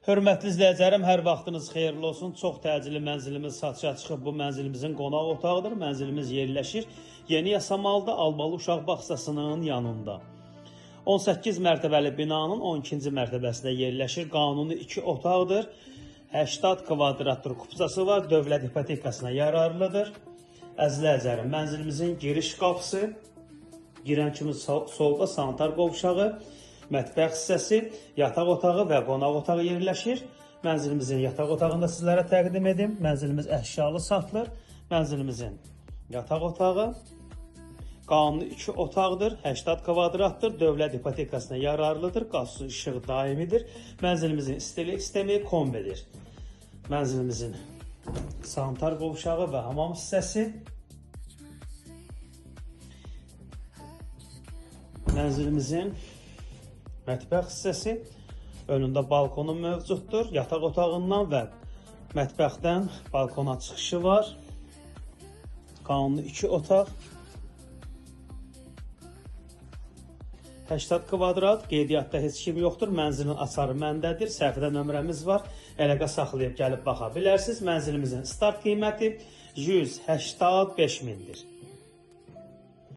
Hörmətli izləyicilərim, hər vaxtınız xeyirli olsun. Çox təcili mənzilimiz satışa çıxıb. Bu mənzilimizin qonaq otağıdır. Mənzilimiz yerləşir Yeni Yasamalda Albalı Uşaq bağçasının yanında. 18 mərtəbəli binanın 12-ci mərtəbəsində yerləşir. Qanuni 2 otaqdır. 80 kvadratlı kupçası var. Dövlət ipotekasına yararlıdır. Əzizləyicilərim, mənzilimizin giriş qapısı, girən kimi solda sanitar qovşağı, mətbəx hissəsi, yataq otağı və qonaq otağı yerləşir. Mənzilimizin yataq otağını da sizlərə təqdim edim. Mənzilimiz əşyalı satılır. Mənzilimizin yataq otağı qanuni 2 otaqdır, 80 kvadratdır, dövlət ipotekasına yararlıdır, qaz su işığı daimidir. Mənzilimizin istilik sistemi kombidir. Mənzilimizin sanitar qovşağı və hamam hissəsi. Mənzilimizin mətbəx hissəsi, önündə balkonu mövcuddur. Yataq otağından və mətbəxdən balkona çıxışı var. Qanuni 2 otaq. 80 kvadrat, qeydiyyatda heç kim yoxdur. Mənzilin açarı məndədir. Səhifədə nömrəmiz var. Əlaqə saxlayıb gəlib baxa bilərsiniz. Mənzilimizin start qiyməti 185 mindir.